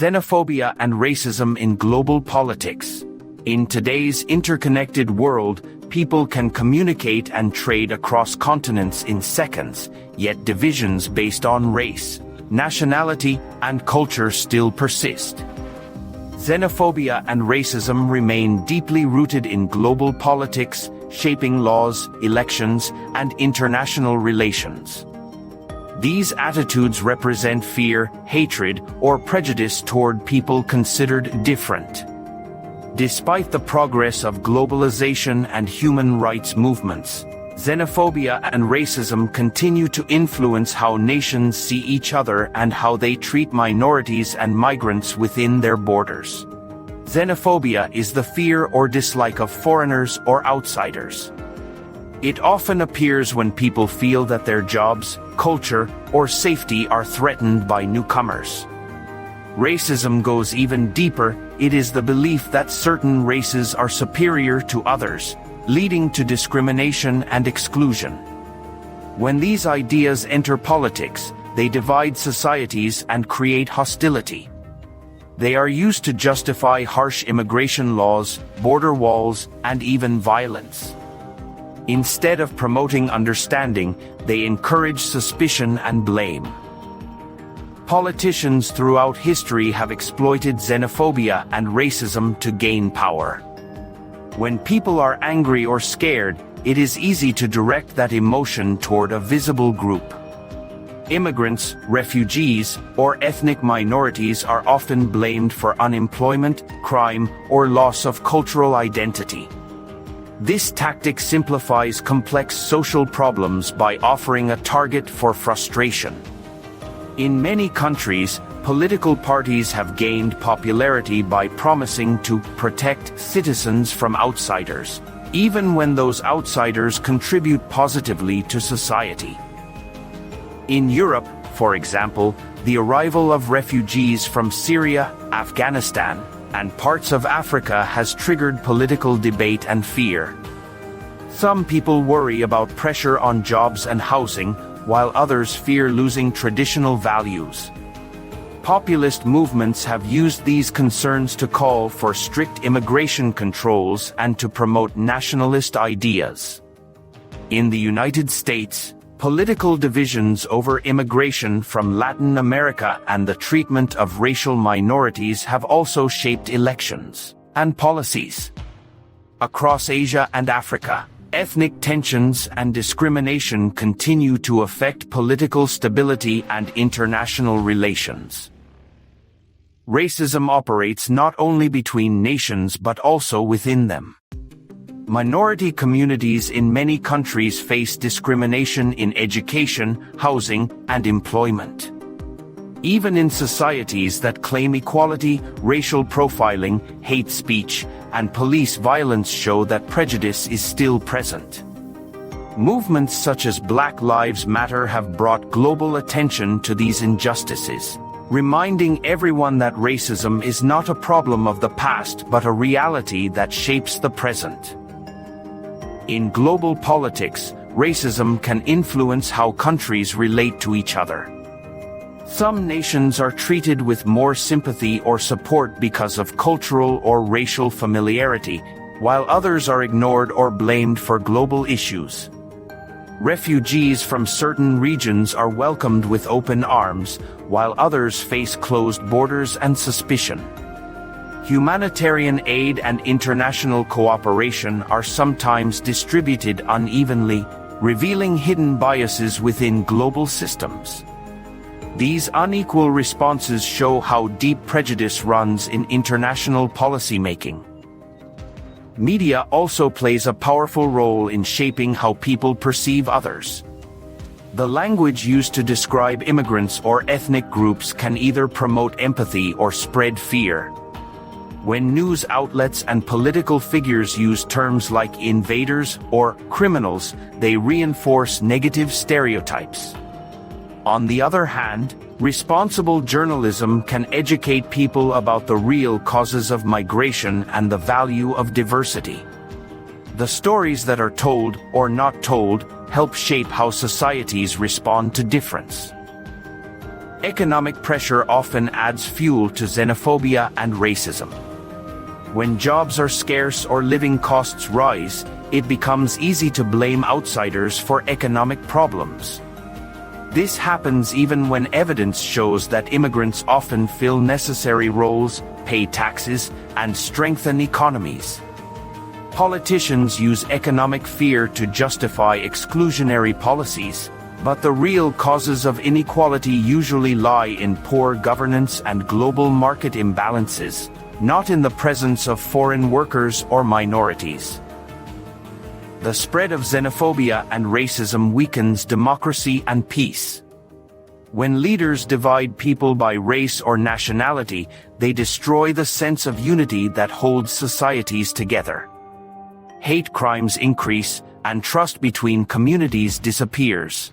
Xenophobia and racism in global politics. In today's interconnected world, people can communicate and trade across continents in seconds, yet divisions based on race, nationality, and culture still persist. Xenophobia and racism remain deeply rooted in global politics, shaping laws, elections, and international relations. These attitudes represent fear, hatred, or prejudice toward people considered different. Despite the progress of globalization and human rights movements, xenophobia and racism continue to influence how nations see each other and how they treat minorities and migrants within their borders. Xenophobia is the fear or dislike of foreigners or outsiders. It often appears when people feel that their jobs, culture, or safety are threatened by newcomers. Racism goes even deeper. It is the belief that certain races are superior to others, leading to discrimination and exclusion. When these ideas enter politics, they divide societies and create hostility. They are used to justify harsh immigration laws, border walls, and even violence. Instead of promoting understanding, they encourage suspicion and blame. Politicians throughout history have exploited xenophobia and racism to gain power. When people are angry or scared, it is easy to direct that emotion toward a visible group. Immigrants, refugees, or ethnic minorities are often blamed for unemployment, crime, or loss of cultural identity. This tactic simplifies complex social problems by offering a target for frustration. In many countries, political parties have gained popularity by promising to protect citizens from outsiders, even when those outsiders contribute positively to society. In Europe, for example, the arrival of refugees from Syria, Afghanistan, and parts of Africa has triggered political debate and fear. Some people worry about pressure on jobs and housing, while others fear losing traditional values. Populist movements have used these concerns to call for strict immigration controls and to promote nationalist ideas. In the United States, political divisions over immigration from Latin America and the treatment of racial minorities have also shaped elections and policies. Across Asia and Africa, ethnic tensions and discrimination continue to affect political stability and international relations. Racism operates not only between nations but also within them. Minority communities in many countries face discrimination in education, housing, and employment. Even in societies that claim equality, racial profiling, hate speech, and police violence show that prejudice is still present. Movements such as Black Lives Matter have brought global attention to these injustices, reminding everyone that racism is not a problem of the past but a reality that shapes the present. In global politics, racism can influence how countries relate to each other. Some nations are treated with more sympathy or support because of cultural or racial familiarity, while others are ignored or blamed for global issues. Refugees from certain regions are welcomed with open arms, while others face closed borders and suspicion. Humanitarian aid and international cooperation are sometimes distributed unevenly, revealing hidden biases within global systems. These unequal responses show how deep prejudice runs in international policymaking. Media also plays a powerful role in shaping how people perceive others. The language used to describe immigrants or ethnic groups can either promote empathy or spread fear. When news outlets and political figures use terms like invaders or criminals, they reinforce negative stereotypes. On the other hand, responsible journalism can educate people about the real causes of migration and the value of diversity. The stories that are told or not told help shape how societies respond to difference. Economic pressure often adds fuel to xenophobia and racism. When jobs are scarce or living costs rise, it becomes easy to blame outsiders for economic problems. This happens even when evidence shows that immigrants often fill necessary roles, pay taxes, and strengthen economies. Politicians use economic fear to justify exclusionary policies, but the real causes of inequality usually lie in poor governance and global market imbalances, not in the presence of foreign workers or minorities. The spread of xenophobia and racism weakens democracy and peace. When leaders divide people by race or nationality, they destroy the sense of unity that holds societies together. Hate crimes increase, and trust between communities disappears.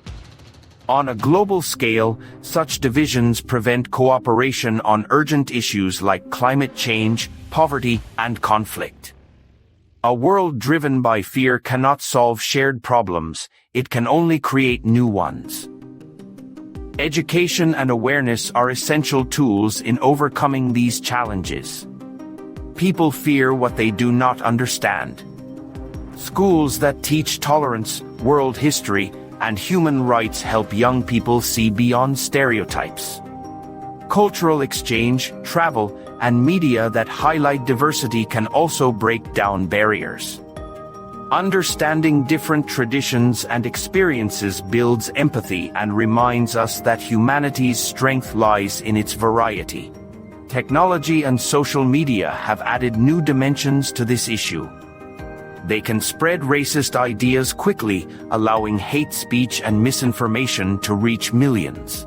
On a global scale, such divisions prevent cooperation on urgent issues like climate change, poverty, and conflict. A world driven by fear cannot solve shared problems, it can only create new ones. Education and awareness are essential tools in overcoming these challenges. People fear what they do not understand. Schools that teach tolerance, world history, and human rights help young people see beyond stereotypes. Cultural exchange, travel, and media that highlight diversity can also break down barriers. Understanding different traditions and experiences builds empathy and reminds us that humanity's strength lies in its variety. Technology and social media have added new dimensions to this issue. They can spread racist ideas quickly, allowing hate speech and misinformation to reach millions.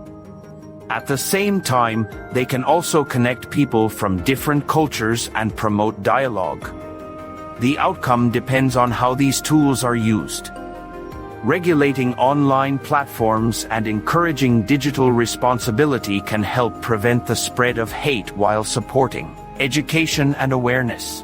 At the same time, they can also connect people from different cultures and promote dialogue. The outcome depends on how these tools are used. Regulating online platforms and encouraging digital responsibility can help prevent the spread of hate while supporting education and awareness.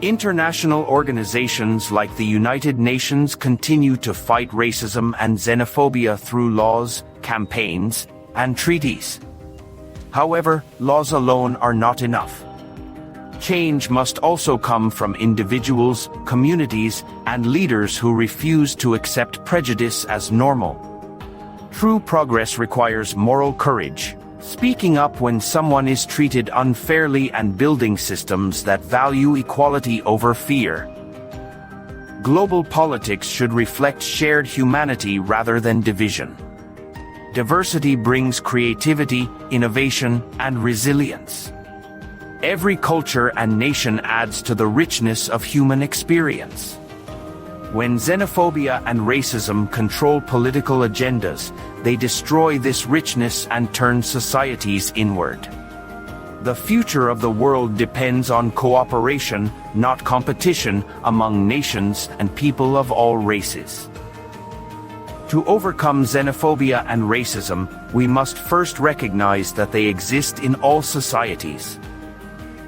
International organizations like the United Nations continue to fight racism and xenophobia through laws, campaigns, and treaties. However, laws alone are not enough. Change must also come from individuals, communities, and leaders who refuse to accept prejudice as normal. True progress requires moral courage, speaking up when someone is treated unfairly and building systems that value equality over fear. Global politics should reflect shared humanity rather than division. Diversity brings creativity, innovation, and resilience. Every culture and nation adds to the richness of human experience. When xenophobia and racism control political agendas, they destroy this richness and turn societies inward. The future of the world depends on cooperation, not competition, among nations and people of all races. To overcome xenophobia and racism, we must first recognize that they exist in all societies.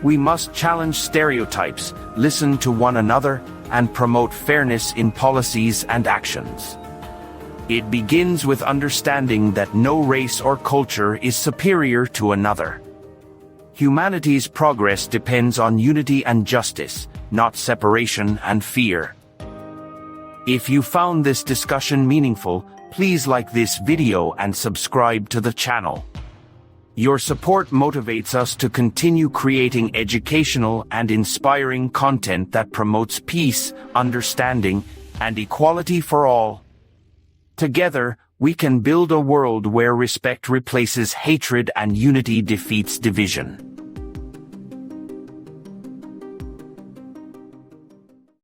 We must challenge stereotypes, listen to one another, and promote fairness in policies and actions. It begins with understanding that no race or culture is superior to another. Humanity's progress depends on unity and justice, not separation and fear. If you found this discussion meaningful, please like this video and subscribe to the channel. Your support motivates us to continue creating educational and inspiring content that promotes peace, understanding, and equality for all. Together, we can build a world where respect replaces hatred and unity defeats division.